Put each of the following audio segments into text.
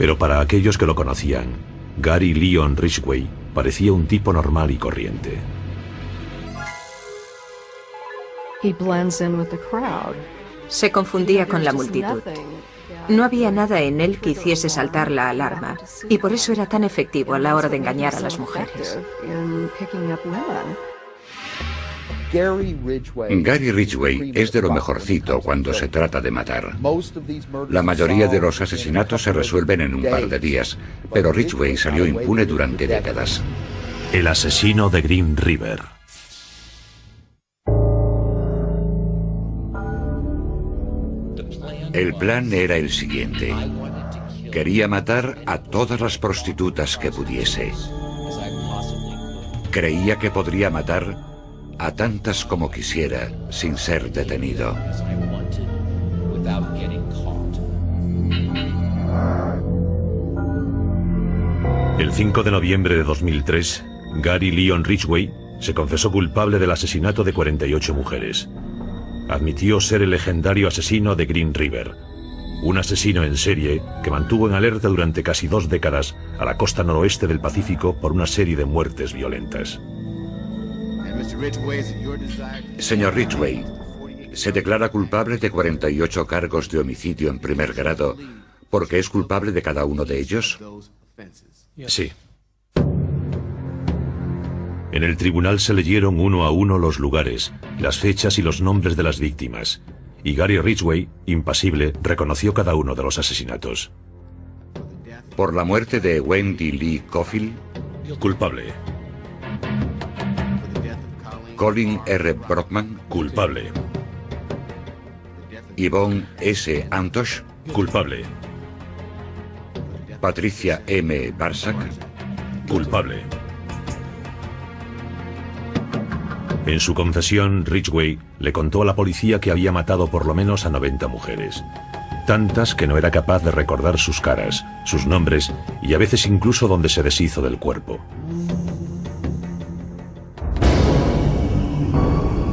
Pero para aquellos que lo conocían, Gary Leon Ridgway parecía un tipo normal y corriente. Se confundía con la multitud. No había nada en él que hiciese saltar la alarma, y por eso era tan efectivo a la hora de engañar a las mujeres. Gary Ridgway es de lo mejorcito cuando se trata de matar. La mayoría de los asesinatos se resuelven en un par de días, pero Ridgway salió impune durante décadas. El asesino de Green River. El plan era el siguiente. Quería matar a todas las prostitutas que pudiese. Creía que podría matar a tantas como quisiera sin ser detenido. El 5 de noviembre de 2003, Gary Leon Ridgway se confesó culpable del asesinato de 48 mujeres. Admitió ser el legendario asesino de Green River, un asesino en serie que mantuvo en alerta durante casi 2 décadas a la costa noroeste del Pacífico por una serie de muertes violentas. Señor Ridgway, se declara culpable de 48 cargos de homicidio en primer grado porque es culpable de cada uno de ellos. Sí. En el tribunal se leyeron uno a uno los lugares, las fechas y los nombres de las víctimas, y Gary Ridgway, impasible, reconoció cada uno de los asesinatos. Por la muerte de Wendy Lee Cofield, culpable. Colin R. Brockman, culpable. Yvonne S. Antosh, culpable. Patricia M. Barsak, culpable. En su confesión, Ridgway le contó a la policía que había matado por lo menos a 90 mujeres. Tantas que no era capaz de recordar sus caras, sus nombres y a veces incluso dónde se deshizo del cuerpo.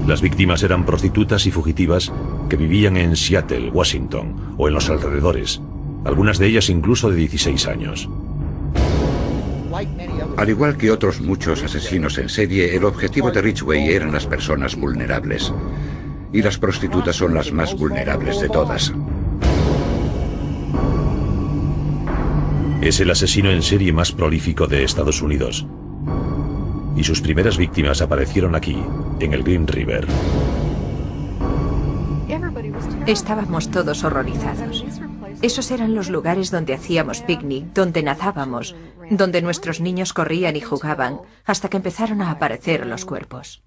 Las víctimas eran prostitutas y fugitivas que vivían en Seattle, Washington o en los alrededores, algunas de ellas incluso de 16 años. Al igual que otros muchos asesinos en serie, el objetivo de Ridgway eran las personas vulnerables. Y las prostitutas son las más vulnerables de todas. Es el asesino en serie más prolífico de Estados Unidos. Y sus primeras víctimas aparecieron aquí, en el Green River. Estábamos todos horrorizados. Esos eran los lugares donde hacíamos picnic, donde nadábamos, donde nuestros niños corrían y jugaban, hasta que empezaron a aparecer los cuerpos.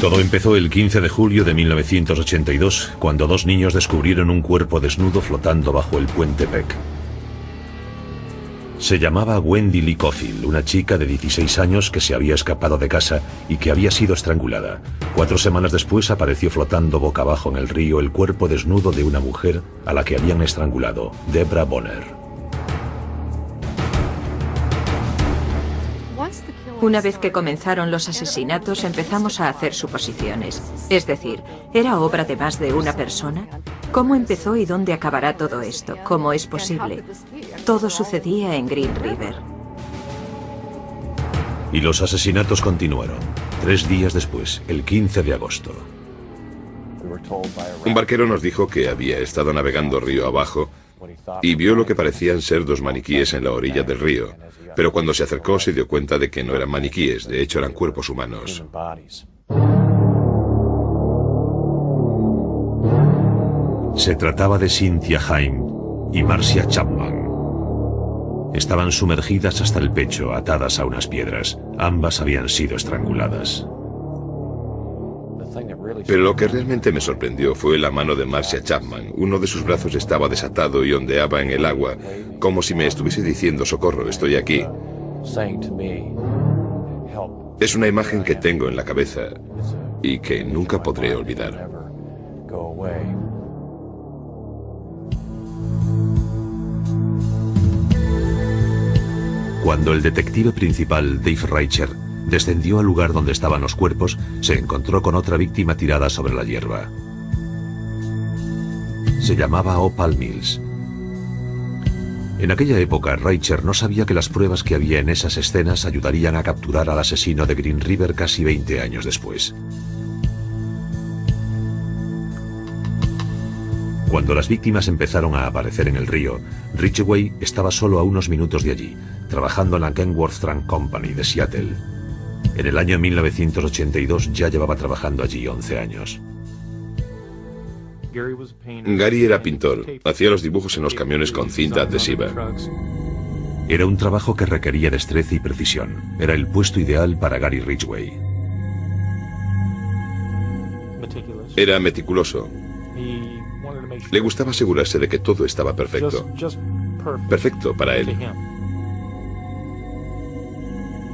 Todo empezó el 15 de julio de 1982, cuando 2 niños descubrieron un cuerpo desnudo flotando bajo el puente Peck. Se llamaba Wendy Lee Cofield, una chica de 16 años que se había escapado de casa y que había sido estrangulada. 4 semanas después apareció flotando boca abajo en el río el cuerpo desnudo de una mujer a la que habían estrangulado, Deborah Bonner. Una vez que comenzaron los asesinatos, empezamos a hacer suposiciones. Es decir, ¿era obra de más de una persona? ¿Cómo empezó y dónde acabará todo esto? ¿Cómo es posible? Todo sucedía en Green River. Y los asesinatos continuaron. 3 días después, el 15 de agosto. Un barquero nos dijo que había estado navegando río abajo y vio lo que parecían ser 2 maniquíes en la orilla del río. Pero cuando se acercó se dio cuenta de que no eran maniquíes, de hecho eran cuerpos humanos. Se trataba de Cynthia Haim y Marcia Chapman. Estaban sumergidas hasta el pecho, atadas a unas piedras. Ambas habían sido estranguladas. Pero lo que realmente me sorprendió fue la mano de Marcia Chapman. Uno de sus brazos estaba desatado y ondeaba en el agua, como si me estuviese diciendo: socorro, estoy aquí. Es una imagen que tengo en la cabeza y que nunca podré olvidar. Cuando el detective principal, Dave Reicher, descendió al lugar donde estaban los cuerpos, se encontró con otra víctima tirada sobre la hierba. Se llamaba Opal Mills. En aquella época, Reicher no sabía que las pruebas que había en esas escenas ayudarían a capturar al asesino de Green River casi 20 años después. Cuando las víctimas empezaron a aparecer en el río, Ridgway estaba solo a unos minutos de allí, trabajando en la Kenworth Trunk Company de Seattle. En el año 1982 ya llevaba trabajando allí 11 años. Gary era pintor, hacía los dibujos en los camiones con cinta adhesiva. Era un trabajo que requería destreza y precisión. Era el puesto ideal para Gary Ridgway. Era meticuloso. Le gustaba asegurarse de que todo estaba perfecto. Perfecto para él.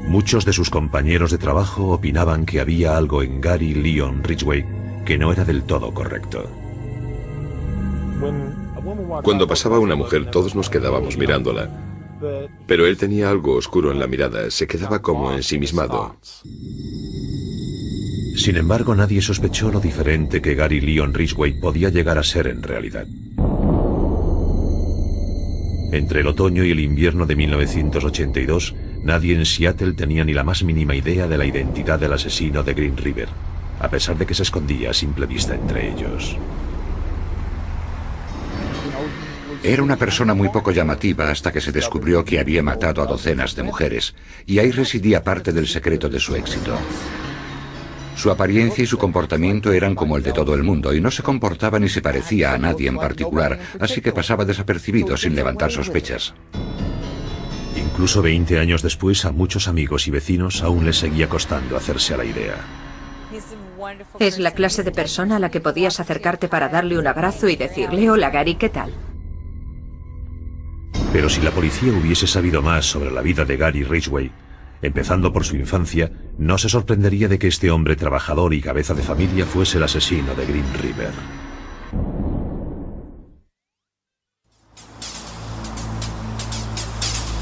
Muchos de sus compañeros de trabajo opinaban que había algo en Gary Leon Ridgway que no era del todo correcto. Cuando pasaba una mujer, todos nos quedábamos mirándola. Pero él tenía algo oscuro en la mirada, se quedaba como ensimismado. Sin embargo, nadie sospechó lo diferente que Gary Leon Ridgway podía llegar a ser en realidad. Entre el otoño y el invierno de 1982, nadie en Seattle tenía ni la más mínima idea de la identidad del asesino de Green River, a pesar de que se escondía a simple vista entre ellos. Era una persona muy poco llamativa hasta que se descubrió que había matado a docenas de mujeres, y ahí residía parte del secreto de su éxito. Su apariencia y su comportamiento eran como el de todo el mundo, y no se comportaba ni se parecía a nadie en particular, así que pasaba desapercibido sin levantar sospechas. Incluso 20 años después, a muchos amigos y vecinos aún les seguía costando hacerse a la idea. Es la clase de persona a la que podías acercarte para darle un abrazo y decirle: hola Gary, ¿qué tal? Pero si la policía hubiese sabido más sobre la vida de Gary Ridgway, empezando por su infancia, no se sorprendería de que este hombre trabajador y cabeza de familia fuese el asesino de Green River.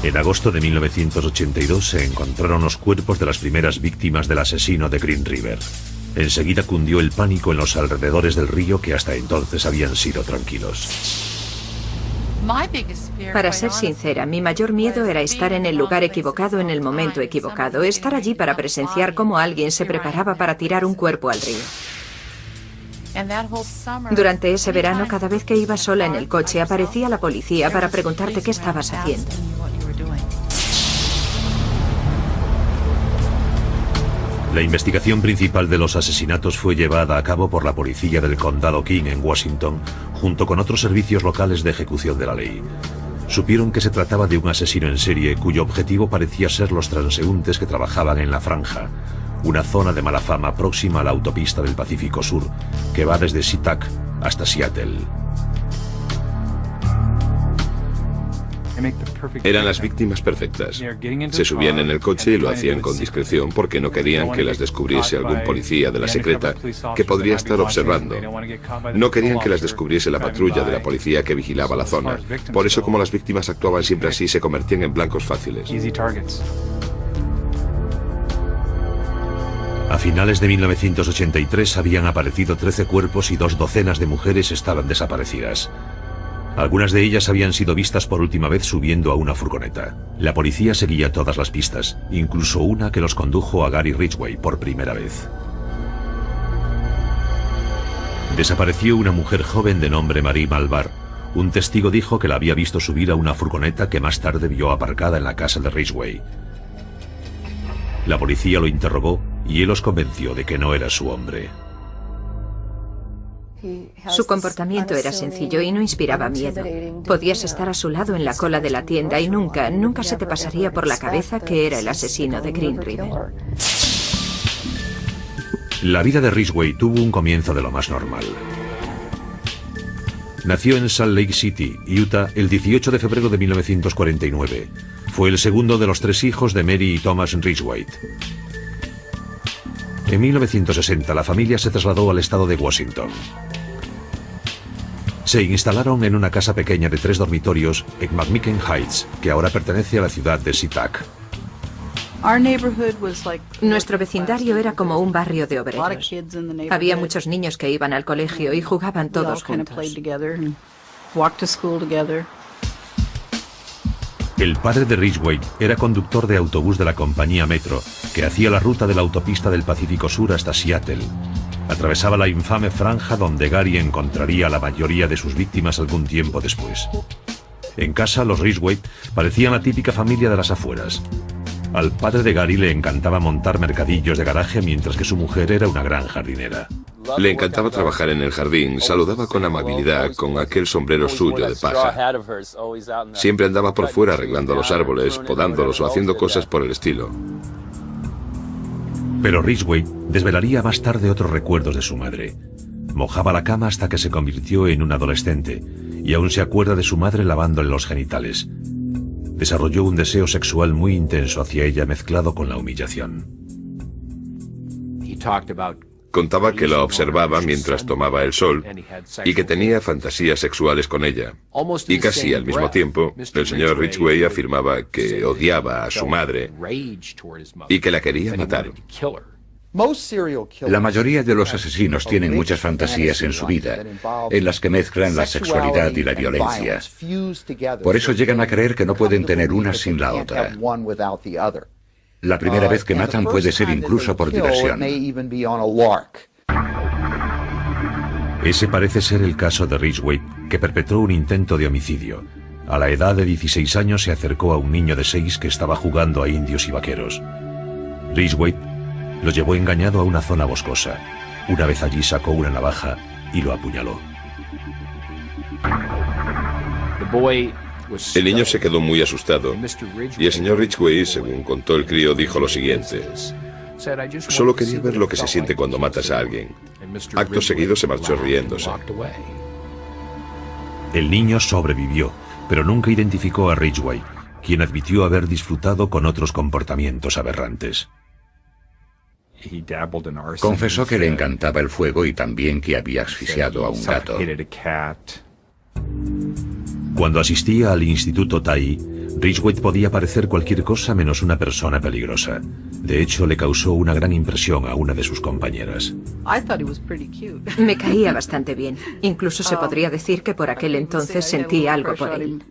En agosto de 1982 se encontraron los cuerpos de las primeras víctimas del asesino de Green River. Enseguida cundió el pánico en los alrededores del río, que hasta entonces habían sido tranquilos. Para ser sincera, mi mayor miedo era estar en el lugar equivocado en el momento equivocado, estar allí para presenciar cómo alguien se preparaba para tirar un cuerpo al río. Durante ese verano, cada vez que iba sola en el coche, aparecía la policía para preguntarte qué estabas haciendo. La investigación principal de los asesinatos fue llevada a cabo por la policía del condado King en Washington, junto con otros servicios locales de ejecución de la ley. Supieron que se trataba de un asesino en serie cuyo objetivo parecía ser los transeúntes que trabajaban en La Franja, una zona de mala fama próxima a la autopista del Pacífico Sur, que va desde SeaTac hasta Seattle. Eran las víctimas perfectas. Se subían en el coche y lo hacían con discreción porque no querían que las descubriese algún policía de la secreta que podría estar observando. No querían que las descubriese la patrulla de la policía que vigilaba la zona. Por eso, como las víctimas actuaban siempre así, se convertían en blancos fáciles. A finales de 1983 habían aparecido 13 cuerpos y 2 docenas de mujeres estaban desaparecidas. Algunas de ellas habían sido vistas por última vez subiendo a una furgoneta. La policía seguía todas las pistas, incluso una que los condujo a Gary Ridgway por primera vez. Desapareció una mujer joven de nombre Marie Malvar. Un testigo dijo que la había visto subir a una furgoneta que más tarde vio aparcada en la casa de Ridgway. La policía lo interrogó y él los convenció de que no era su hombre. Su comportamiento era sencillo y no inspiraba miedo. Podías estar a su lado en la cola de la tienda y nunca se te pasaría por la cabeza que era el asesino de Green River. La vida de Ridgway tuvo un comienzo de lo más normal. Nació en Salt Lake City, Utah, el 18 de febrero de 1949. Fue el segundo de los 3 hijos de Mary y Thomas Ridgway. En 1960 la familia se trasladó al estado de Washington. Se instalaron en una casa pequeña de 3 dormitorios en McMicken Heights, que ahora pertenece a la ciudad de SeaTac. Nuestro vecindario era como un barrio de obreros. Había muchos niños que iban al colegio y jugaban todos juntos. El padre de Ridgway era conductor de autobús de la compañía Metro, que hacía la ruta de la autopista del Pacífico Sur hasta Seattle. Atravesaba la infame franja donde Gary encontraría a la mayoría de sus víctimas algún tiempo después. En casa, los Ridgway parecían la típica familia de las afueras. Al padre de Gary le encantaba montar mercadillos de garaje, mientras que su mujer era una gran jardinera. Le encantaba trabajar en el jardín, saludaba con amabilidad con aquel sombrero suyo de paja. Siempre andaba por fuera arreglando los árboles, podándolos o haciendo cosas por el estilo. Pero Ridgway desvelaría más tarde otros recuerdos de su madre. Mojaba la cama hasta que se convirtió en un adolescente, y aún se acuerda de su madre lavándole los genitales. Desarrolló un deseo sexual muy intenso hacia ella, mezclado con la humillación. Contaba que la observaba mientras tomaba el sol y que tenía fantasías sexuales con ella. Y casi al mismo tiempo, el señor Ridgway afirmaba que odiaba a su madre y que la quería matar. La mayoría de los asesinos tienen muchas fantasías en su vida, en las que mezclan la sexualidad y la violencia. Por eso llegan a creer que no pueden tener una sin la otra. La primera vez que matan puede ser incluso por diversión. Ese parece ser el caso de Ridgway, que perpetró un intento de homicidio. A la edad de 16 años se acercó a un niño de 6 que estaba jugando a indios y vaqueros. Ridgway lo llevó engañado a una zona boscosa. Una vez allí sacó una navaja y lo apuñaló. El niño se quedó muy asustado y el señor Ridgway, según contó el crío, dijo lo siguiente: solo quería ver lo que se siente cuando matas a alguien. Acto seguido se marchó riéndose. El niño sobrevivió, pero nunca identificó a Ridgway, quien admitió haber disfrutado con otros comportamientos aberrantes. Confesó que le encantaba el fuego y también que había asfixiado a un gato. Cuando asistía al Instituto Tai, Ridgway podía parecer cualquier cosa menos una persona peligrosa. De hecho, le causó una gran impresión a una de sus compañeras. Me caía bastante bien. Incluso se podría decir que por aquel entonces sentí algo por él.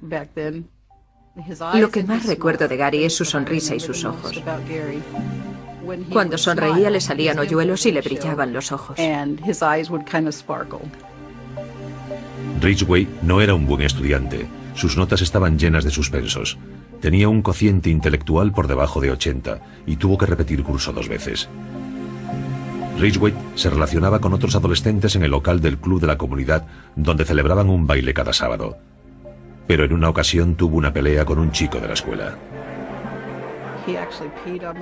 Lo que más recuerdo de Gary es su sonrisa y sus ojos. Cuando sonreía le salían hoyuelos y le brillaban los ojos. Ridgway no era un buen estudiante. Sus notas estaban llenas de suspensos. Tenía un cociente intelectual por debajo de 80 y tuvo que repetir curso 2 veces. Ridgway se relacionaba con otros adolescentes en el local del club de la comunidad, donde celebraban un baile cada sábado. Pero en una ocasión tuvo una pelea con un chico de la escuela.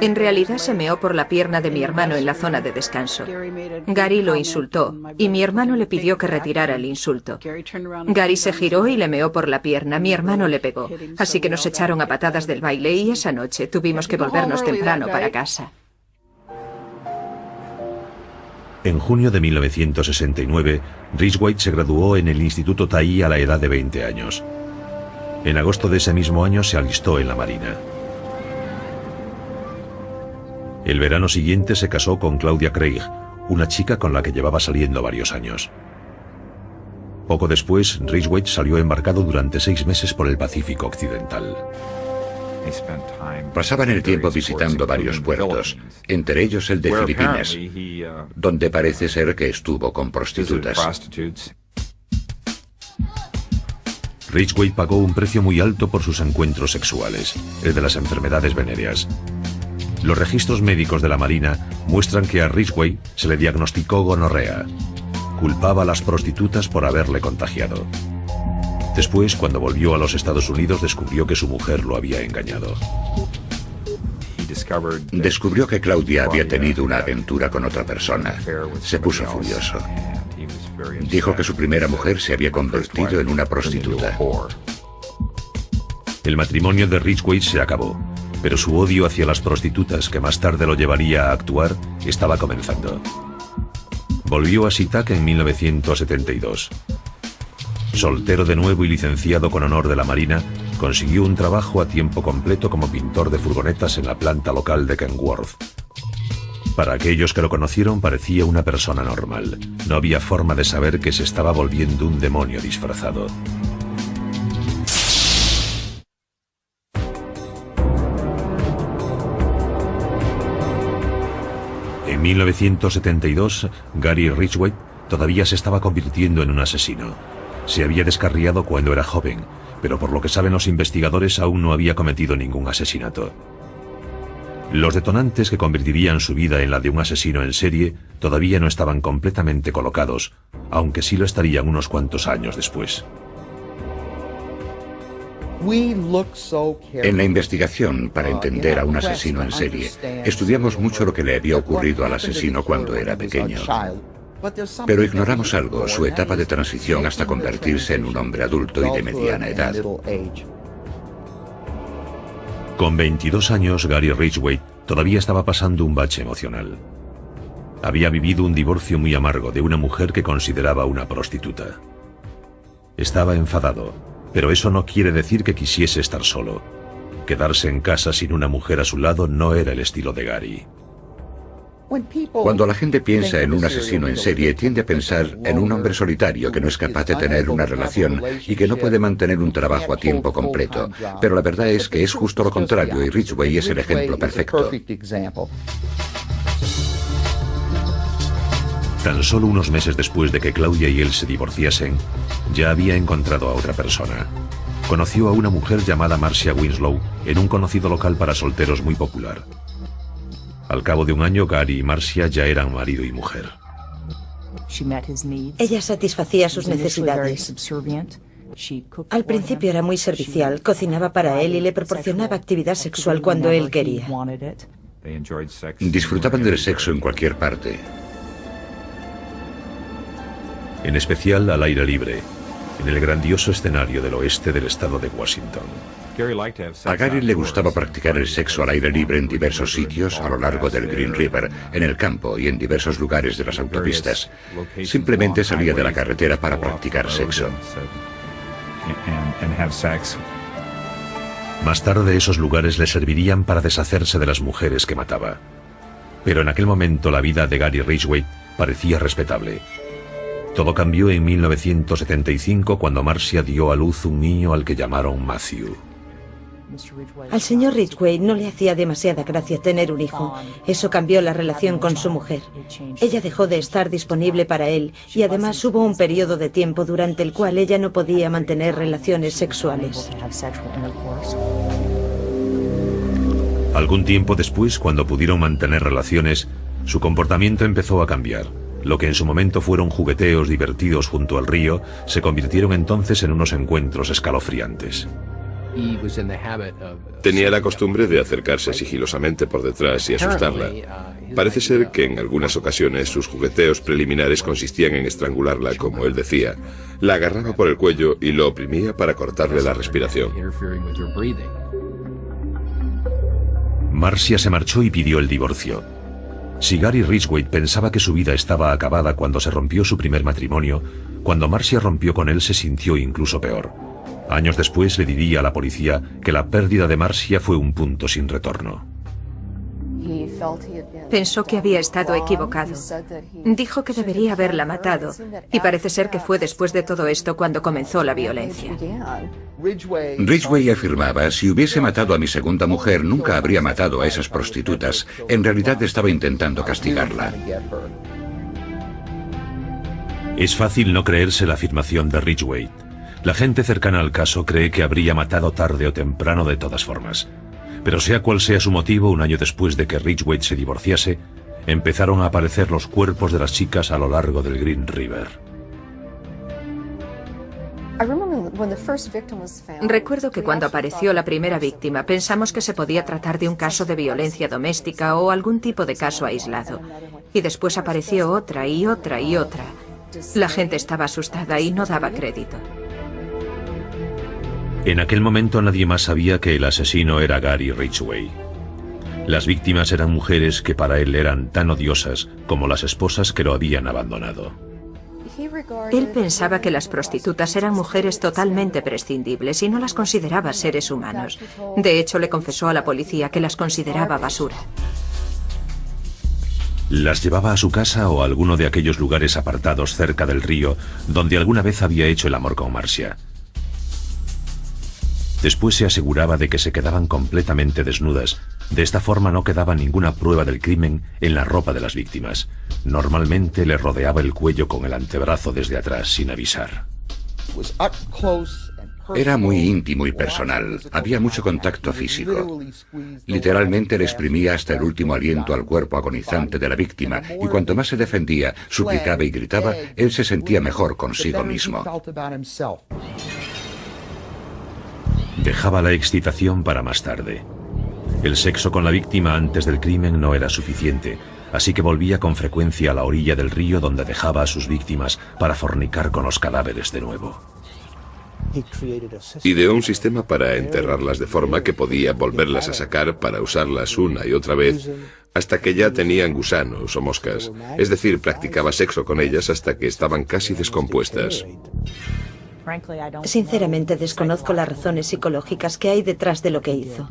En realidad se meó por la pierna de mi hermano en la zona de descanso. Gary lo insultó y mi hermano le pidió que retirara el insulto. Gary se giró y le meó por la pierna. Mi hermano le pegó, así que nos echaron a patadas del baile y esa noche tuvimos que volvernos temprano para casa. En junio de 1969, Ridgway se graduó en el Instituto Tai a la edad de 20 años. En agosto de ese mismo año se alistó en la Marina. El verano siguiente se casó con Claudia Craig, una chica con la que llevaba saliendo varios años. Poco después, Ridgway salió embarcado durante 6 meses por el Pacífico Occidental. Pasaban el tiempo visitando varios puertos, entre ellos el de Filipinas, donde parece ser que estuvo con prostitutas. Ridgway pagó un precio muy alto por sus encuentros sexuales, el de las enfermedades venéreas. Los registros médicos de la Marina muestran que a Ridgway se le diagnosticó gonorrea. Culpaba a las prostitutas por haberle contagiado. Después, cuando volvió a los Estados Unidos, descubrió que su mujer lo había engañado. Descubrió que Claudia había tenido una aventura con otra persona. Se puso furioso. Dijo que su primera mujer se había convertido en una prostituta. El matrimonio de Ridgway se acabó, pero su odio hacia las prostitutas, que más tarde lo llevaría a actuar, estaba comenzando. Volvió a SeaTac en 1972. Soltero de nuevo y licenciado con honor de la Marina, consiguió un trabajo a tiempo completo como pintor de furgonetas en la planta local de Kenworth. Para aquellos que lo conocieron parecía una persona normal. No había forma de saber que se estaba volviendo un demonio disfrazado. En 1972, Gary Ridgway todavía se estaba convirtiendo en un asesino. Se había descarriado cuando era joven, pero por lo que saben los investigadores aún no había cometido ningún asesinato. Los detonantes que convertirían su vida en la de un asesino en serie todavía no estaban completamente colocados, aunque sí lo estarían unos cuantos años después. En la investigación para entender a un asesino en serie, estudiamos mucho lo que le había ocurrido al asesino cuando era pequeño. Pero ignoramos algo, su etapa de transición hasta convertirse en un hombre adulto y de mediana edad. Con 22 años, Gary Ridgway todavía estaba pasando un bache emocional. Había vivido un divorcio muy amargo de una mujer que consideraba una prostituta. Estaba enfadado, pero eso no quiere decir que quisiese estar solo. Quedarse en casa sin una mujer a su lado no era el estilo de Gary. Cuando la gente piensa en un asesino en serie, tiende a pensar en un hombre solitario que no es capaz de tener una relación y que no puede mantener un trabajo a tiempo completo. Pero la verdad es que es justo lo contrario y Ridgway es el ejemplo perfecto. Tan solo unos meses después de que Claudia y él se divorciasen, ya había encontrado a otra persona. Conoció a una mujer llamada Marcia Winslow en un conocido local para solteros muy popular. Al cabo de un año, Gary y Marcia ya eran marido y mujer. Ella satisfacía sus necesidades. Al principio era muy servicial, cocinaba para él y le proporcionaba actividad sexual cuando él quería. Disfrutaban del sexo en cualquier parte. En especial al aire libre, en el grandioso escenario del oeste del estado de Washington. A Gary le gustaba practicar el sexo al aire libre en diversos sitios a lo largo del Green River, en el campo y en diversos lugares de las autopistas. Simplemente salía de la carretera para practicar sexo. Más tarde esos lugares le servirían para deshacerse de las mujeres que mataba. Pero en aquel momento la vida de Gary Ridgway parecía respetable. Todo cambió en 1975 cuando Marcia dio a luz un niño al que llamaron Matthew. Al señor Ridgway no le hacía demasiada gracia tener un hijo. Eso cambió la relación con su mujer. Ella dejó de estar disponible para él y además hubo un periodo de tiempo durante el cual ella no podía mantener relaciones sexuales. Algún tiempo después, cuando pudieron mantener relaciones, su comportamiento empezó a cambiar. Lo que en su momento fueron jugueteos divertidos junto al río, se convirtieron entonces en unos encuentros escalofriantes. Tenía la costumbre de acercarse sigilosamente por detrás y asustarla. Parece ser que en algunas ocasiones sus jugueteos preliminares consistían en estrangularla, como él decía. La agarraba por el cuello y lo oprimía para cortarle la respiración. Marcia se marchó y pidió el divorcio. Si Gary Ridgway pensaba que su vida estaba acabada cuando se rompió su primer matrimonio, cuando Marcia rompió con él se sintió incluso peor. Años después le diría a la policía que la pérdida de Marcia fue un punto sin retorno. Pensó que había estado equivocado. Dijo que debería haberla matado, y parece ser que fue después de todo esto cuando comenzó la violencia. Ridgway afirmaba, si hubiese matado a mi segunda mujer, nunca habría matado a esas prostitutas. En realidad estaba intentando castigarla. Es fácil no creerse la afirmación de Ridgway. La gente cercana al caso cree que habría matado tarde o temprano de todas formas. Pero sea cual sea su motivo, un año después de que Ridgway se divorciase, empezaron a aparecer los cuerpos de las chicas a lo largo del Green River. Recuerdo que cuando apareció la primera víctima pensamos que se podía tratar de un caso de violencia doméstica o algún tipo de caso aislado. Y después apareció otra y otra y otra. La gente estaba asustada y no daba crédito. En aquel momento nadie más sabía que el asesino era Gary Ridgway. Las víctimas eran mujeres que para él eran tan odiosas como las esposas que lo habían abandonado. Él pensaba que las prostitutas eran mujeres totalmente prescindibles y no las consideraba seres humanos. De hecho, le confesó a la policía que las consideraba basura. Las llevaba a su casa o a alguno de aquellos lugares apartados cerca del río donde alguna vez había hecho el amor con Marcia. Después se aseguraba de que se quedaban completamente desnudas. De esta forma no quedaba ninguna prueba del crimen en la ropa de las víctimas. Normalmente le rodeaba el cuello con el antebrazo desde atrás sin avisar. Era muy íntimo y personal. Había mucho contacto físico. Literalmente le exprimía hasta el último aliento al cuerpo agonizante de la víctima, y cuanto más se defendía, suplicaba y gritaba, él se sentía mejor consigo mismo. Dejaba la excitación para más tarde. El sexo con la víctima antes del crimen no era suficiente, así que volvía con frecuencia a la orilla del río donde dejaba a sus víctimas para fornicar con los cadáveres de nuevo. Ideó un sistema para enterrarlas de forma que podía volverlas a sacar para usarlas una y otra vez hasta que ya tenían gusanos o moscas. Es decir, practicaba sexo con ellas hasta que estaban casi descompuestas. Sinceramente desconozco las razones psicológicas que hay detrás de lo que hizo.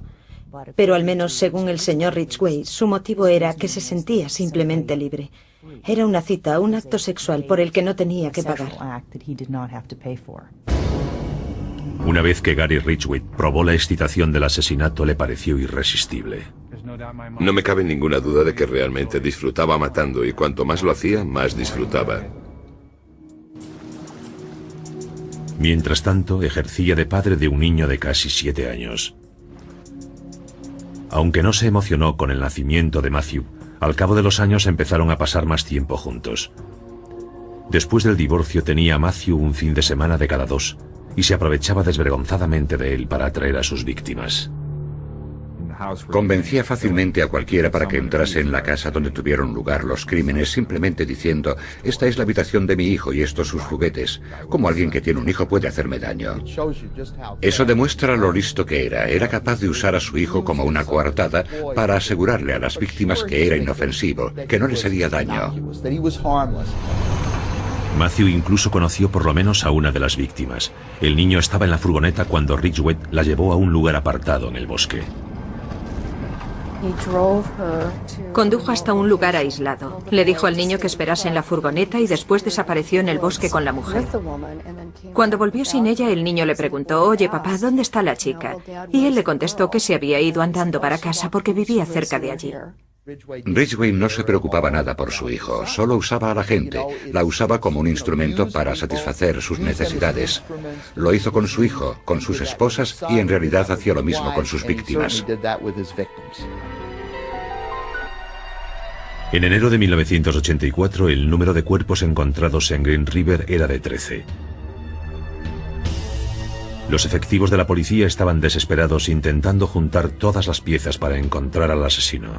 Pero al menos según el señor Ridgway, su motivo era que se sentía simplemente libre. Era una cita, un acto sexual por el que no tenía que pagar. Una vez que Gary Ridgway probó la excitación del asesinato, le pareció irresistible. No me cabe ninguna duda de que realmente disfrutaba matando, y cuanto más lo hacía, más disfrutaba. Mientras tanto, ejercía de padre de un niño de casi 7 años. Aunque no se emocionó con el nacimiento de Matthew, al cabo de los años empezaron a pasar más tiempo juntos. Después del divorcio tenía a Matthew un fin de semana de cada 2, y se aprovechaba desvergonzadamente de él para atraer a sus víctimas. Convencía fácilmente a cualquiera para que entrase en la casa donde tuvieron lugar los crímenes, simplemente diciendo, esta es la habitación de mi hijo y estos sus juguetes. ¿Cómo alguien que tiene un hijo puede hacerme daño? Eso demuestra lo listo que era. Era capaz de usar a su hijo como una coartada para asegurarle a las víctimas que era inofensivo, que no les haría daño. Matthew incluso conoció por lo menos a una de las víctimas. El niño estaba en la furgoneta cuando Ridgway la llevó a un lugar apartado en el bosque. Condujo hasta un lugar aislado. Le dijo al niño que esperase en la furgoneta y después desapareció en el bosque con la mujer. Cuando volvió sin ella, el niño le preguntó, oye papá, ¿dónde está la chica? Y él le contestó que se había ido andando para casa porque vivía cerca de allí. Ridgway no se preocupaba nada por su hijo, solo usaba a la gente, la usaba como un instrumento para satisfacer sus necesidades. Lo hizo con su hijo, con sus esposas y en realidad hacía lo mismo con sus víctimas. En enero de 1984, el número de cuerpos encontrados en Green River era de 13. Los efectivos de la policía estaban desesperados intentando juntar todas las piezas para encontrar al asesino.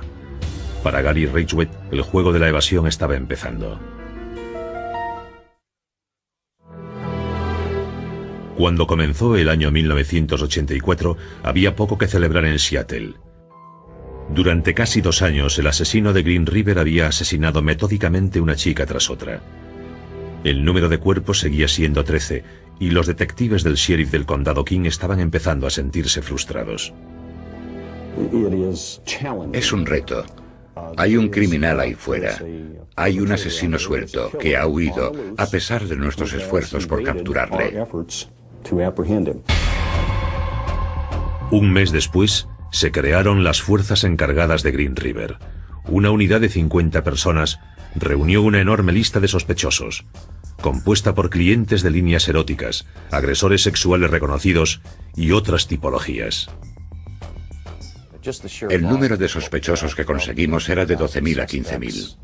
Para Gary Ridgway, el juego de la evasión estaba empezando. Cuando comenzó el año 1984, había poco que celebrar en Seattle. Durante casi 2 años, el asesino de Green River había asesinado metódicamente una chica tras otra. El número de cuerpos seguía siendo 13, y los detectives del sheriff del condado King estaban empezando a sentirse frustrados. Es un reto. Hay un criminal ahí fuera. Hay un asesino suelto que ha huido a pesar de nuestros esfuerzos por capturarle. Un mes después, se crearon las fuerzas encargadas de Green River. Una unidad de 50 personas reunió una enorme lista de sospechosos, compuesta por clientes de líneas eróticas, agresores sexuales reconocidos y otras tipologías. El número de sospechosos que conseguimos era de 12.000 a 15.000.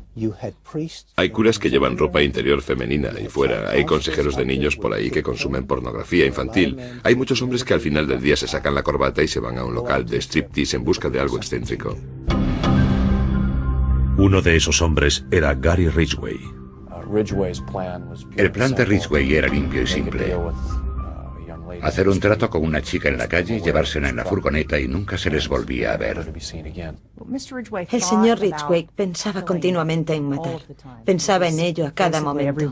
Hay curas que llevan ropa interior femenina ahí fuera. Hay consejeros de niños por ahí que consumen pornografía infantil. Hay muchos hombres que al final del día se sacan la corbata y se van a un local de striptease en busca de algo excéntrico. Uno de esos hombres era Gary Ridgway. El plan de Ridgway era limpio y simple. Hacer un trato con una chica en la calle, llevársela en la furgoneta y nunca se les volvía a ver. El señor Ridgway pensaba continuamente en matar. Pensaba en ello a cada momento.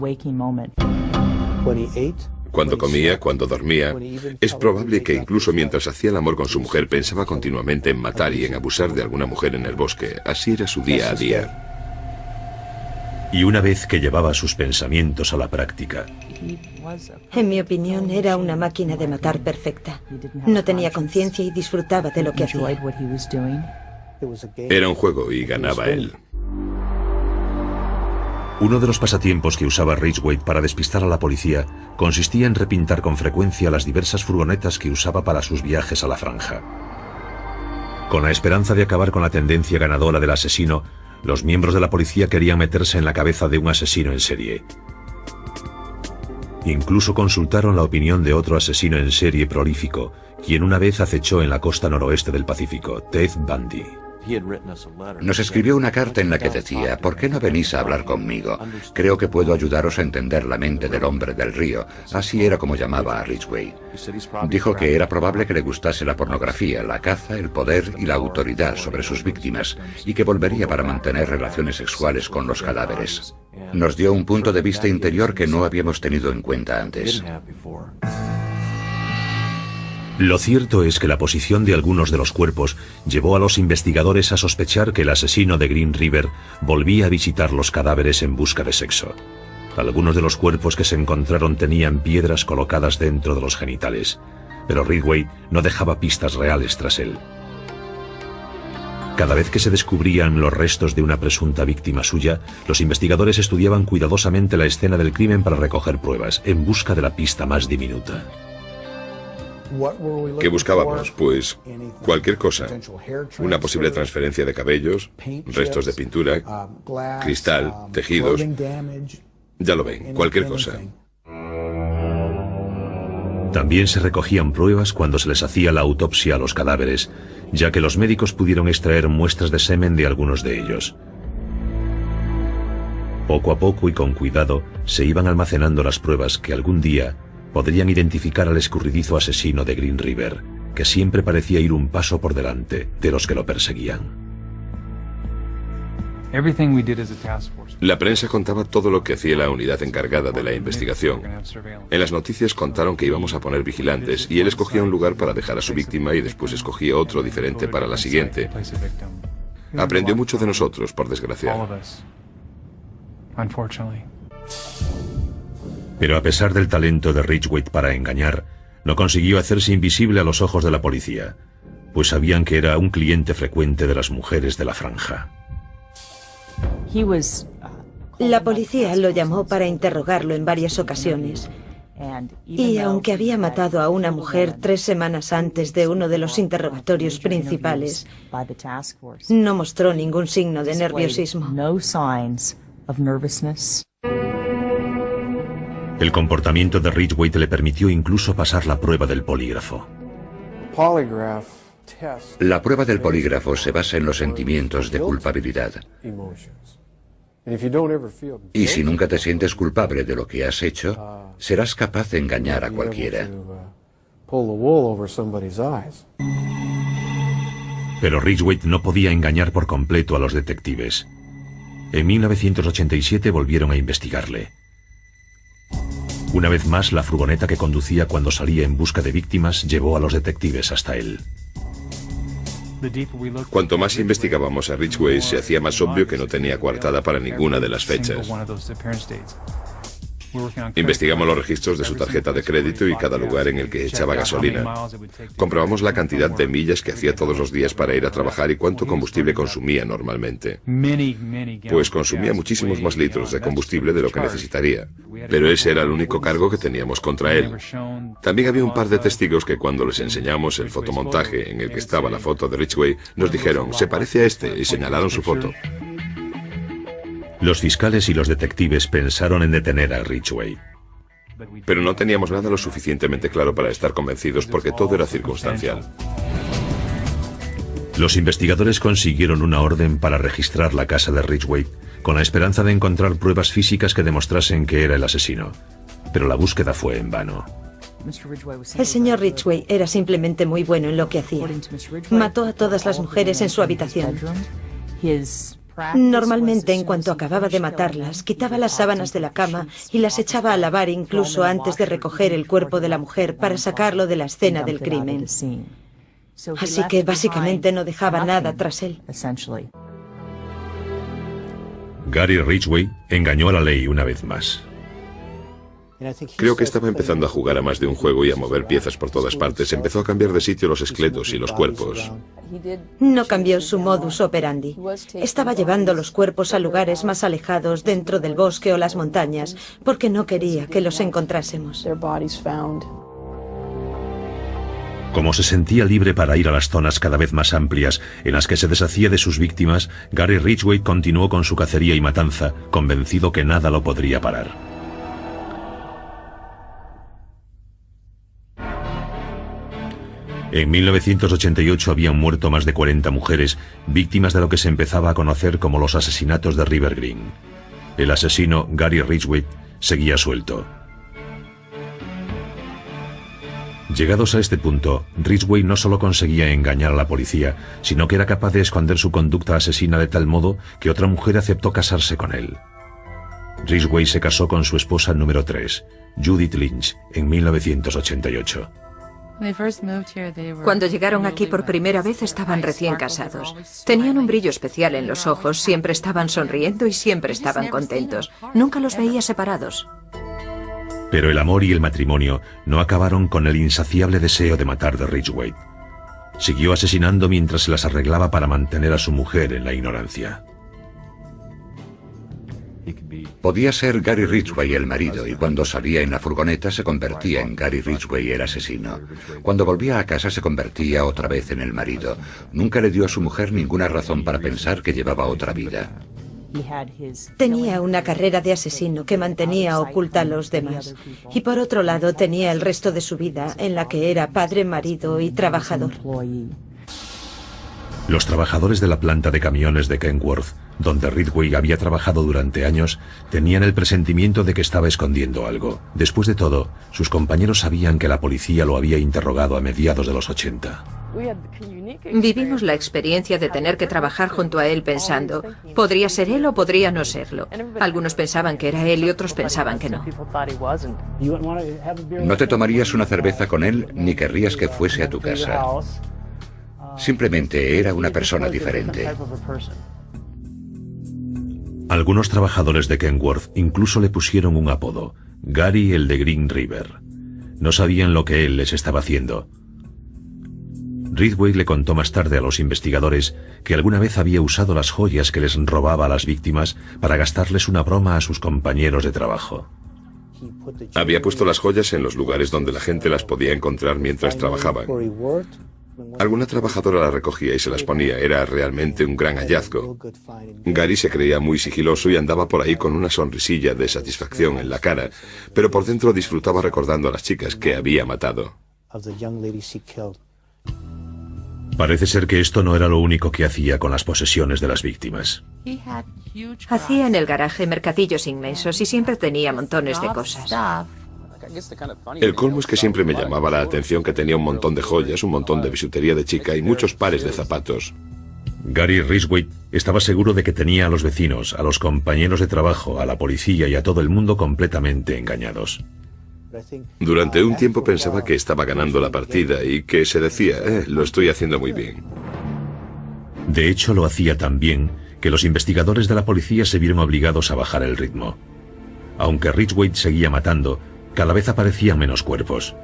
Cuando comía, cuando dormía, es probable que incluso mientras hacía el amor con su mujer pensaba continuamente en matar y en abusar de alguna mujer en el bosque. Así era su día a día. Y una vez que llevaba sus pensamientos a la práctica, En mi opinión, era una máquina de matar perfecta. No tenía conciencia y disfrutaba de lo que hacía. Era un juego y ganaba él. uno de los pasatiempos que usaba Ridgway para despistar a la policía consistía en repintar con frecuencia las diversas furgonetas que usaba para sus viajes a la franja. Con la esperanza de acabar con la tendencia ganadora del asesino, los miembros de la policía querían meterse en la cabeza de un asesino en serie. Incluso consultaron la opinión de otro asesino en serie prolífico, quien una vez acechó en la costa noroeste del Pacífico, Ted Bundy. Nos escribió una carta en la que decía: ¿por qué no venís a hablar conmigo? Creo que puedo ayudaros a entender la mente del hombre del río. Así era como llamaba a Ridgway. Dijo que era probable que le gustase la pornografía, la caza, el poder y la autoridad sobre sus víctimas, y que volvería para mantener relaciones sexuales con los cadáveres. Nos dio un punto de vista interior que no habíamos tenido en cuenta antes. Lo cierto es que la posición de algunos de los cuerpos llevó a los investigadores a sospechar que el asesino de Green River volvía a visitar los cadáveres en busca de sexo. Algunos de los cuerpos que se encontraron tenían piedras colocadas dentro de los genitales, pero Ridgway no dejaba pistas reales tras él. Cada vez que se descubrían los restos de una presunta víctima suya, los investigadores estudiaban cuidadosamente la escena del crimen para recoger pruebas, en busca de la pista más diminuta. ¿Qué buscábamos? Pues cualquier cosa. Una posible transferencia de cabellos, restos de pintura, cristal, tejidos. Ya lo ven, cualquier cosa. También se recogían pruebas cuando se les hacía la autopsia a los cadáveres, ya que los médicos pudieron extraer muestras de semen de algunos de ellos. Poco a poco y con cuidado se iban almacenando las pruebas que algún día podrían identificar al escurridizo asesino de Green River, que siempre parecía ir un paso por delante de los que lo perseguían. La prensa contaba todo lo que hacía la unidad encargada de la investigación. En las noticias contaron que íbamos a poner vigilantes y él escogía un lugar para dejar a su víctima y después escogía otro diferente para la siguiente. Aprendió mucho de nosotros, por desgracia. Pero a pesar del talento de Ridgway para engañar, no consiguió hacerse invisible a los ojos de la policía, pues sabían que era un cliente frecuente de las mujeres de la franja. La policía lo llamó para interrogarlo en varias ocasiones. Y aunque había matado a una mujer 3 semanas antes de uno de los interrogatorios principales, no mostró ningún signo de nerviosismo. El comportamiento de Ridgway le permitió incluso pasar la prueba del polígrafo. La prueba del polígrafo se basa en los sentimientos de culpabilidad. Y si nunca te sientes culpable de lo que has hecho, serás capaz de engañar a cualquiera. Pero Ridgway no podía engañar por completo a los detectives. En 1987 volvieron a investigarle. Una vez más, la furgoneta que conducía cuando salía en busca de víctimas llevó a los detectives hasta él. Cuanto más investigábamos a Ridgway, se hacía más obvio que no tenía coartada para ninguna de las fechas. Investigamos los registros de su tarjeta de crédito y cada lugar en el que echaba gasolina. Comprobamos la cantidad de millas que hacía todos los días para ir a trabajar y cuánto combustible consumía normalmente. Pues consumía muchísimos más litros de combustible de lo que necesitaría. Pero ese era el único cargo que teníamos contra él. También había un par de testigos que cuando les enseñamos el fotomontaje en el que estaba la foto de Ridgway, nos dijeron: se parece a este, y señalaron su foto. Los fiscales y los detectives pensaron en detener a Ridgway. Pero no teníamos nada lo suficientemente claro para estar convencidos porque todo era circunstancial. Los investigadores consiguieron una orden para registrar la casa de Ridgway, con la esperanza de encontrar pruebas físicas que demostrasen que era el asesino. Pero la búsqueda fue en vano. El señor Ridgway era simplemente muy bueno en lo que hacía. Mató a todas las mujeres en su habitación. Normalmente, en cuanto acababa de matarlas, quitaba las sábanas de la cama y las echaba a lavar incluso antes de recoger el cuerpo de la mujer para sacarlo de la escena del crimen. Así que básicamente no dejaba nada tras él. Gary Ridgway engañó a la ley una vez más. Creo que estaba empezando a jugar a más de un juego y a mover piezas por todas partes. Empezó a cambiar de sitio los esqueletos y los cuerpos. No cambió su modus operandi. Estaba llevando los cuerpos a lugares más alejados dentro del bosque o las montañas, porque no quería que los encontrásemos. Como se sentía libre para ir a las zonas cada vez más amplias en las que se deshacía de sus víctimas, Gary Ridgway continuó con su cacería y matanza, convencido que nada lo podría parar. En 1988 habían muerto más de 40 mujeres, víctimas de lo que se empezaba a conocer como los asesinatos de River Green. El asesino, Gary Ridgway, seguía suelto. Llegados a este punto, Ridgway no solo conseguía engañar a la policía, sino que era capaz de esconder su conducta asesina de tal modo que otra mujer aceptó casarse con él. Ridgway se casó con su esposa número 3, Judith Lynch, en 1988. Cuando llegaron aquí por primera vez estaban recién casados. Tenían un brillo especial en los ojos, siempre estaban sonriendo y siempre estaban contentos. Nunca los veía separados. Pero el amor y el matrimonio no acabaron con el insaciable deseo de matar de Ridgway. Siguió asesinando mientras se las arreglaba para mantener a su mujer en la ignorancia. Podía ser Gary Ridgway el marido, y cuando salía en la furgoneta se convertía en Gary Ridgway el asesino. Cuando volvía a casa se convertía otra vez en el marido. Nunca le dio a su mujer ninguna razón para pensar que llevaba otra vida. Tenía una carrera de asesino que mantenía oculta a los demás. Y por otro lado tenía el resto de su vida en la que era padre, marido y trabajador. Los trabajadores de la planta de camiones de Kenworth, donde Ridgway había trabajado durante años, tenían el presentimiento de que estaba escondiendo algo. Después de todo, sus compañeros sabían que la policía lo había interrogado a mediados de los 80. Vivimos la experiencia de tener que trabajar junto a él pensando, podría ser él o podría no serlo. Algunos pensaban que era él y otros pensaban que no. No te tomarías una cerveza con él ni querrías que fuese a tu casa. Simplemente era una persona diferente. Algunos trabajadores de Kenworth incluso le pusieron un apodo, Gary el de Green River. No sabían lo que él les estaba haciendo. Ridgway le contó más tarde a los investigadores que alguna vez había usado las joyas que les robaba a las víctimas para gastarles una broma a sus compañeros de trabajo. Había puesto las joyas en los lugares donde la gente las podía encontrar mientras trabajaban. Alguna trabajadora las recogía y se las ponía. Era realmente un gran hallazgo. Gary se creía muy sigiloso y andaba por ahí con una sonrisilla de satisfacción en la cara, pero por dentro disfrutaba recordando a las chicas que había matado. Parece ser que esto no era lo único que hacía con las posesiones de las víctimas. Hacía en el garaje mercadillos inmensos y siempre tenía montones de cosas. El colmo es que siempre me llamaba la atención que tenía un montón de joyas, un montón de bisutería de chica y muchos pares de zapatos. Gary Ridgway estaba seguro de que tenía a los vecinos, a los compañeros de trabajo, a la policía y a todo el mundo completamente engañados. Durante un tiempo pensaba que estaba ganando la partida y que se decía, lo estoy haciendo muy bien. De hecho, lo hacía tan bien que los investigadores de la policía se vieron obligados a bajar el ritmo. Aunque Ridgway seguía matando, cada vez aparecían menos cuerpos.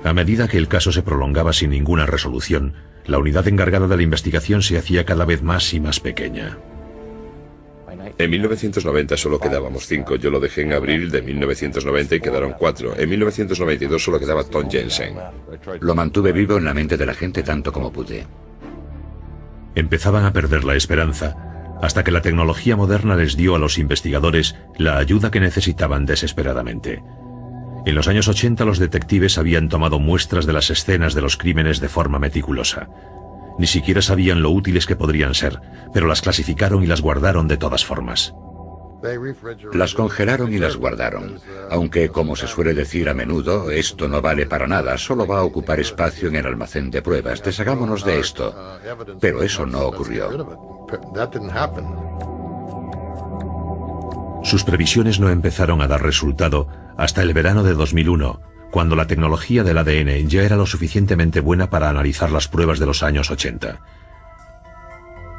A medida que el caso se prolongaba sin ninguna resolución, la unidad encargada de la investigación se hacía cada vez más y más pequeña. En 1990 solo quedábamos 5. Yo lo dejé en abril de 1990 y quedaron 4. En 1992 solo quedaba Tom Jensen. Lo mantuve vivo en la mente de la gente tanto como pude. Empezaban a perder la esperanza, hasta que la tecnología moderna les dio a los investigadores la ayuda que necesitaban desesperadamente. En los años 80 los detectives habían tomado muestras de las escenas de los crímenes de forma meticulosa. Ni siquiera sabían lo útiles que podrían ser, pero las clasificaron y las guardaron de todas formas. Las congelaron y las guardaron, aunque, como se suele decir a menudo, esto no vale para nada, solo va a ocupar espacio en el almacén de pruebas, deshagámonos de esto. Pero eso no ocurrió. Sus previsiones no empezaron a dar resultado hasta el verano de 2001, cuando la tecnología del ADN ya era lo suficientemente buena para analizar las pruebas de los años 80.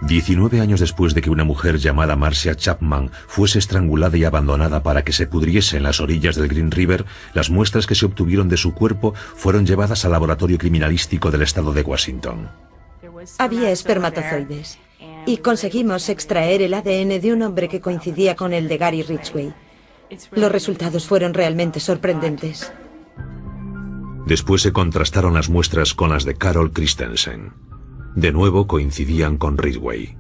19 años después de que una mujer llamada Marcia Chapman fuese estrangulada y abandonada para que se pudriese en las orillas del Green River, las muestras que se obtuvieron de su cuerpo fueron llevadas al laboratorio criminalístico del estado de Washington. Había espermatozoides y conseguimos extraer el ADN de un hombre que coincidía con el de Gary Ridgway. Los resultados fueron realmente sorprendentes. Después se contrastaron las muestras con las de Carol Christensen. De nuevo coincidían con Ridgway.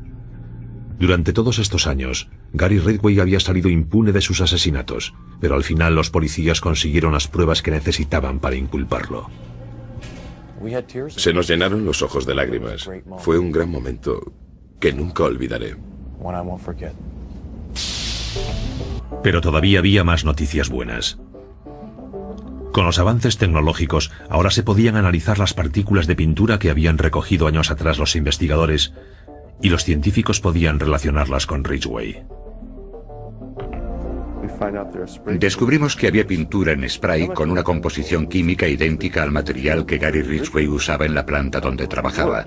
Durante todos estos años, Gary Ridgway había salido impune de sus asesinatos, pero al final los policías consiguieron las pruebas que necesitaban para inculparlo. Se nos llenaron los ojos de lágrimas. Fue un gran momento que nunca olvidaré. Pero todavía había más noticias buenas. Con los avances tecnológicos, ahora se podían analizar las partículas de pintura que habían recogido años atrás los investigadores, y los científicos podían relacionarlas con Ridgway. Descubrimos que había pintura en spray con una composición química idéntica al material que Gary Ridgway usaba en la planta donde trabajaba.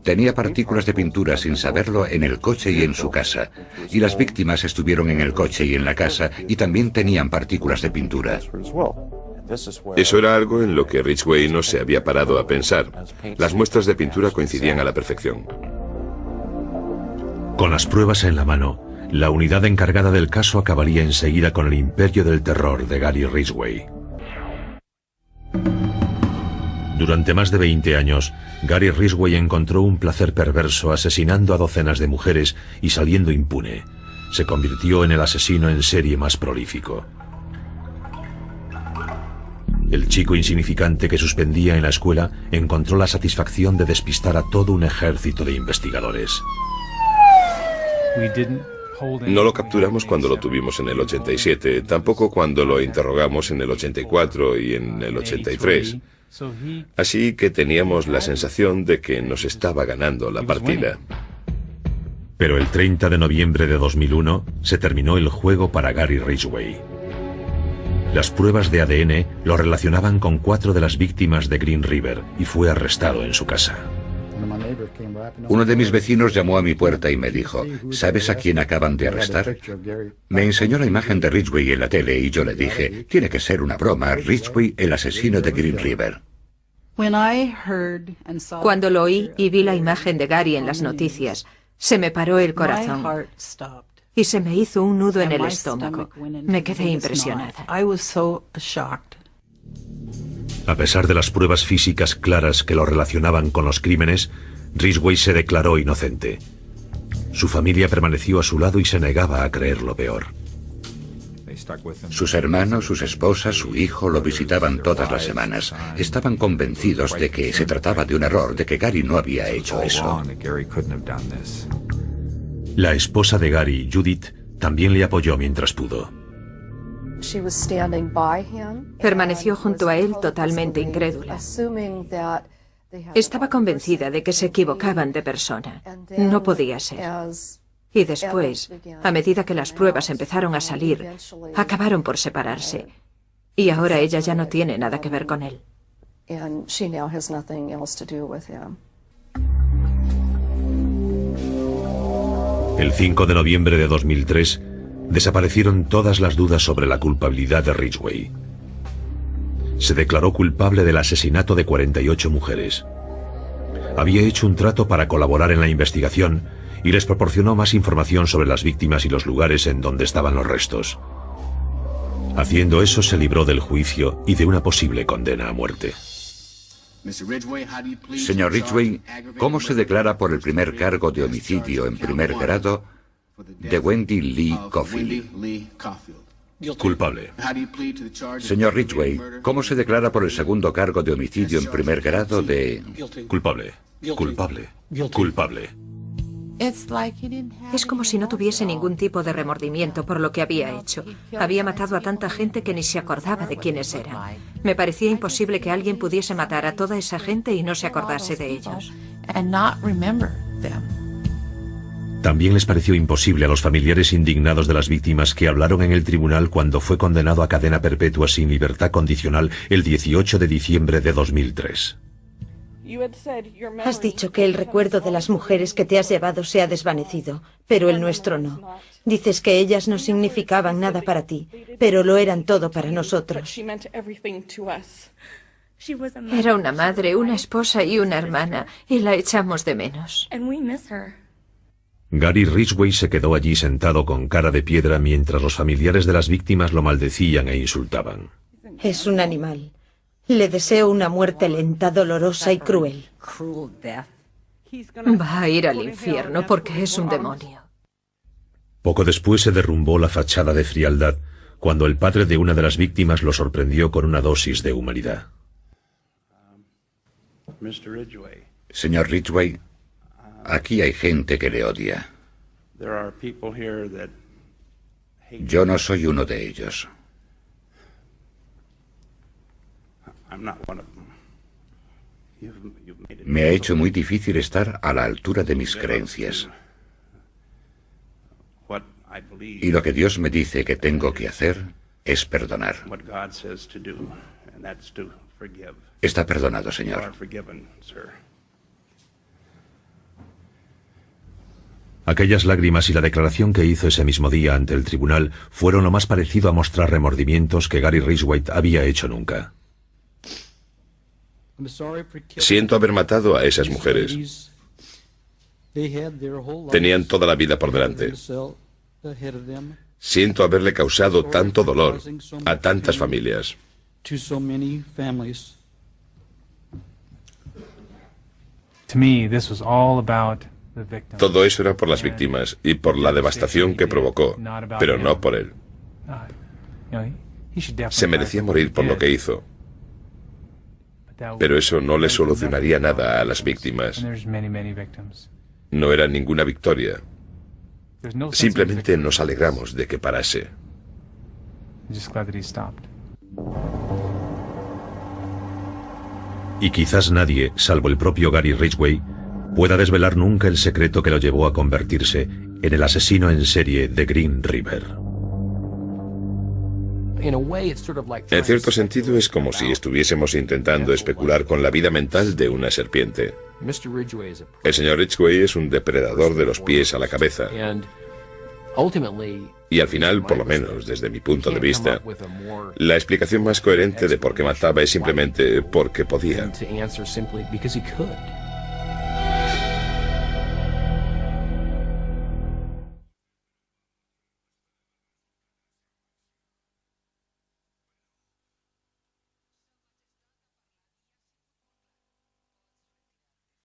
Tenía partículas de pintura sin saberlo en el coche y en su casa, y las víctimas estuvieron en el coche y en la casa y también tenían partículas de pintura. Eso era algo en lo que Ridgway no se había parado a pensar. Las muestras de pintura coincidían a la perfección. Con las pruebas en la mano, la unidad encargada del caso acabaría enseguida con el imperio del terror de Gary Ridgway. Durante más de 20 años, Gary Ridgway encontró un placer perverso asesinando a docenas de mujeres y saliendo impune. Se convirtió en el asesino en serie más prolífico. El chico insignificante que suspendía en la escuela encontró la satisfacción de despistar a todo un ejército de investigadores. No lo capturamos cuando lo tuvimos en el 87, tampoco cuando lo interrogamos en el 84 y en el 83. Así que teníamos la sensación de que nos estaba ganando la partida. Pero el 30 de noviembre de 2001 se terminó el juego para Gary Ridgway. Las pruebas de ADN lo relacionaban con 4 de las víctimas de Green River y fue arrestado en su casa. Uno de mis vecinos llamó a mi puerta y me dijo, ¿sabes a quién acaban de arrestar? Me enseñó la imagen de Ridgway en la tele y yo le dije, tiene que ser una broma, Ridgway, el asesino de Green River. Cuando lo oí y vi la imagen de Gary en las noticias, se me paró el corazón y se me hizo un nudo en el estómago. Me quedé impresionada. A pesar de las pruebas físicas claras que lo relacionaban con los crímenes, Ridgway se declaró inocente. Su familia permaneció a su lado y se negaba a creer lo peor. Sus hermanos, sus esposas, su hijo lo visitaban todas las semanas. Estaban convencidos de que se trataba de un error, de que Gary no había hecho eso. La esposa de Gary, Judith, también le apoyó mientras pudo. Permaneció junto a él totalmente incrédula. Estaba convencida de que se equivocaban de persona. No podía ser. Y después, a medida que las pruebas empezaron a salir, acabaron por separarse. Y ahora ella ya no tiene nada que ver con él. El 5 de noviembre de 2003, desaparecieron todas las dudas sobre la culpabilidad de Ridgway. Se declaró culpable del asesinato de 48 mujeres. Había hecho un trato para colaborar en la investigación y les proporcionó más información sobre las víctimas y los lugares en donde estaban los restos. Haciendo eso se libró del juicio y de una posible condena a muerte. Señor Ridgway, ¿cómo se declara por el primer cargo de homicidio en primer grado de Wendy Lee Caulfield? Culpable. Señor Ridgway, ¿cómo se declara por el segundo cargo de homicidio en primer grado de... Culpable. Culpable. Culpable. Es como si no tuviese ningún tipo de remordimiento por lo que había hecho. Había matado a tanta gente que ni se acordaba de quiénes eran. Me parecía imposible que alguien pudiese matar a toda esa gente y no se acordase de ellos. También les pareció imposible a los familiares indignados de las víctimas que hablaron en el tribunal cuando fue condenado a cadena perpetua sin libertad condicional el 18 de diciembre de 2003. Has dicho que el recuerdo de las mujeres que te has llevado se ha desvanecido, pero el nuestro no. Dices que ellas no significaban nada para ti, pero lo eran todo para nosotros. Era una madre, una esposa y una hermana, y la echamos de menos. Gary Ridgway se quedó allí sentado con cara de piedra mientras los familiares de las víctimas lo maldecían e insultaban. Es un animal. Le deseo una muerte lenta, dolorosa y cruel. Va a ir al infierno porque es un demonio. Poco después se derrumbó la fachada de frialdad cuando el padre de una de las víctimas lo sorprendió con una dosis de humanidad. Señor Ridgway, aquí hay gente que le odia. Yo no soy uno de ellos. Me ha hecho muy difícil estar a la altura de mis creencias. Y lo que Dios me dice que tengo que hacer es perdonar. Está perdonado, señor. Aquellas lágrimas y la declaración que hizo ese mismo día ante el tribunal fueron lo más parecido a mostrar remordimientos que Gary Ridgway había hecho nunca. Siento haber matado a esas mujeres. Tenían toda la vida por delante. Siento haberle causado tanto dolor a tantas familias. Todo eso era por las víctimas y por la devastación que provocó, pero no por él. Se merecía morir por lo que hizo. Pero eso no le solucionaría nada a las víctimas. No era ninguna victoria. Simplemente nos alegramos de que parase. Y quizás nadie, salvo el propio Gary Ridgway, pueda desvelar nunca el secreto que lo llevó a convertirse en el asesino en serie de Green River. En cierto sentido es como si estuviésemos intentando especular con la vida mental de una serpiente. El señor Ridgway es un depredador de los pies a la cabeza. Y al final, por lo menos desde mi punto de vista, la explicación más coherente de por qué mataba es simplemente porque podía.